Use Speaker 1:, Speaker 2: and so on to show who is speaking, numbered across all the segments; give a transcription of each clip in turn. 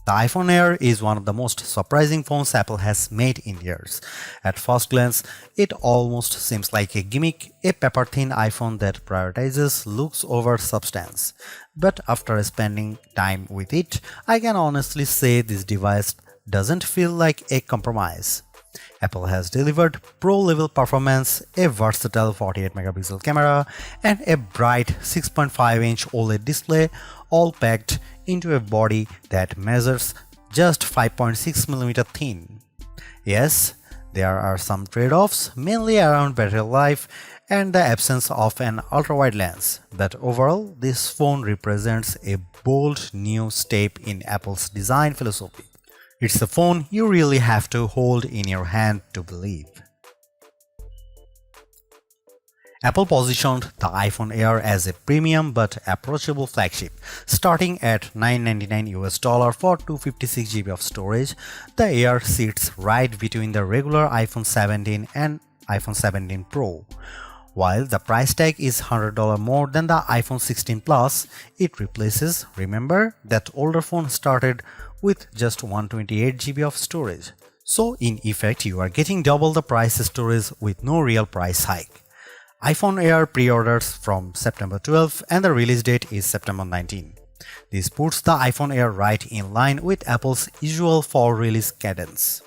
Speaker 1: The iPhone Air is one of the most surprising phones Apple has made in years. At first glance, it almost seems like a gimmick, a paper-thin iPhone that prioritizes looks over substance. But after spending time with it, I can honestly say this device doesn't feel like a compromise. Apple has delivered pro-level performance, a versatile 48-megapixel camera, and a bright 6.5-inch OLED display, all packed into a body that measures just 5.6mm thin. Yes, there are some trade-offs, mainly around battery life and the absence of an ultra-wide lens, but overall, this phone represents a bold new step in Apple's design philosophy. It's a phone you really have to hold in your hand to believe. Apple positioned the iPhone Air as a premium but approachable flagship. Starting at $999 for 256GB of storage, the Air sits right between the regular iPhone 17 and iPhone 17 Pro. While the price tag is $100 more than the iPhone 16 Plus, it replaces, remember, that older phone started with just 128GB of storage. So in effect, you are getting double the price storage with no real price hike. iPhone Air pre-orders from September 12 and the release date is September 19. This puts the iPhone Air right in line with Apple's usual fall release cadence.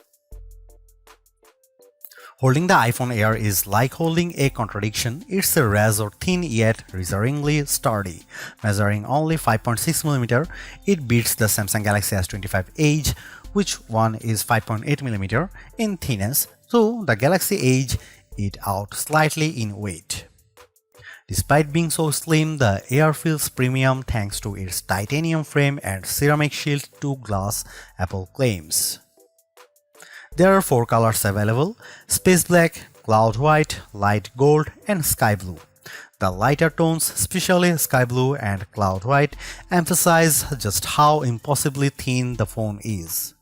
Speaker 1: Holding the iPhone Air is like holding a contradiction. It's a razor-thin yet reassuringly sturdy. Measuring only 5.6mm, it beats the Samsung Galaxy S25 Edge, which one is 5.8mm in thinness, so the Galaxy Edge it out slightly in weight. Despite being so slim, the Air feels premium thanks to its titanium frame and ceramic shield to glass, Apple claims. There are 4 colors available: space black, cloud white, light gold, and sky blue. The lighter tones, especially sky blue and cloud white, emphasize just how impossibly thin the phone is.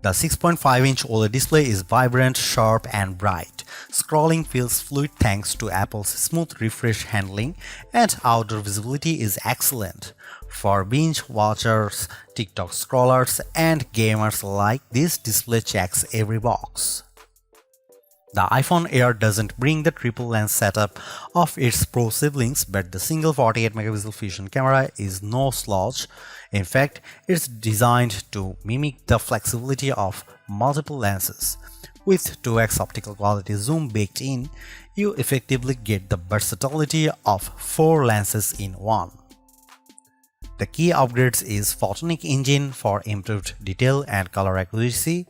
Speaker 1: The 6.5-inch OLED display is vibrant, sharp, and bright. Scrolling feels fluid thanks to Apple's smooth refresh handling, and outdoor visibility is excellent. For binge watchers, TikTok scrollers, and gamers alike, this display checks every box. The iPhone Air doesn't bring the triple lens setup of its Pro siblings, but the single 48-megapixel fusion camera is no slouch. In fact, it's designed to mimic the flexibility of multiple lenses. With 2x optical quality zoom baked in, you effectively get the versatility of 4 lenses in one. The key upgrades is Photonic Engine for improved detail and color accuracy,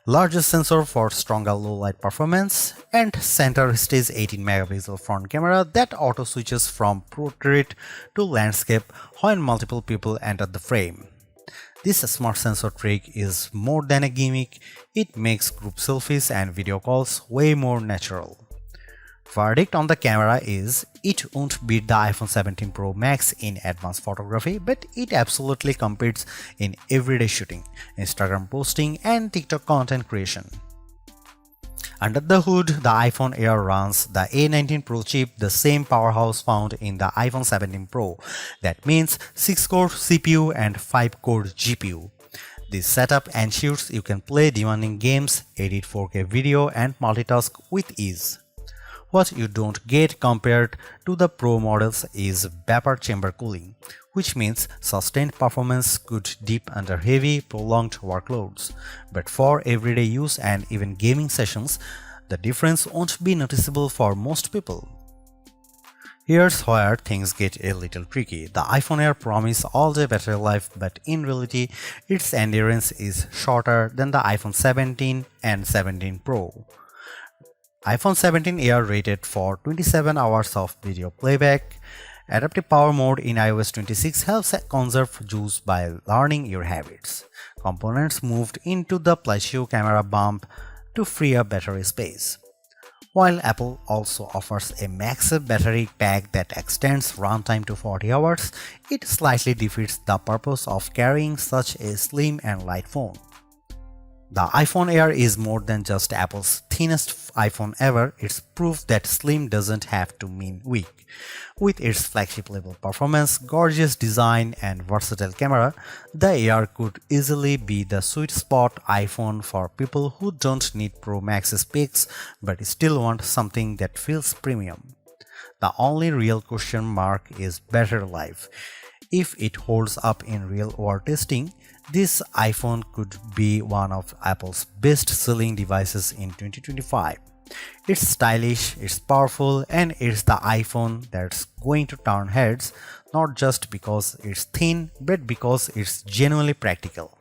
Speaker 1: larger sensor for stronger low-light performance, and center stage 18-megapixel front camera that auto-switches from portrait to landscape when multiple people enter the frame. This smart sensor trick is more than a gimmick, it makes group selfies and video calls way more natural. Verdict on the camera is, it won't beat the iPhone 17 Pro Max in advanced photography, but it absolutely competes in everyday shooting, Instagram posting, and TikTok content creation. Under the hood, the iPhone Air runs the A19 Pro chip, the same powerhouse found in the iPhone 17 Pro. That means 6-core CPU and 5-core GPU. This setup ensures you can play demanding games, edit 4K video, and multitask with ease. What you don't get compared to the Pro models is vapor chamber cooling, which means sustained performance could dip under heavy, prolonged workloads. But for everyday use and even gaming sessions, the difference won't be noticeable for most people. Here's where things get a little tricky. The iPhone Air promises all-day battery life, but in reality, its endurance is shorter than the iPhone 17 and 17 Pro. iPhone 17 Air rated for 27 hours of video playback. Adaptive Power Mode in iOS 26 helps conserve juice by learning your habits. Components moved into the Play-Shoe camera bump to free up battery space. While Apple also offers a massive battery pack that extends runtime to 40 hours, it slightly defeats the purpose of carrying such a slim and light phone. The iPhone Air is more than just Apple's thinnest iPhone ever, it's proof that slim doesn't have to mean weak. With its flagship level performance, gorgeous design, and versatile camera, the Air could easily be the sweet spot iPhone for people who don't need Pro Max specs but still want something that feels premium. The only real question mark is battery life. If it holds up in real world testing, this iPhone could be one of Apple's best selling devices in 2025. It's stylish, it's powerful, and it's the iPhone that's going to turn heads, not just because it's thin, but because it's genuinely practical.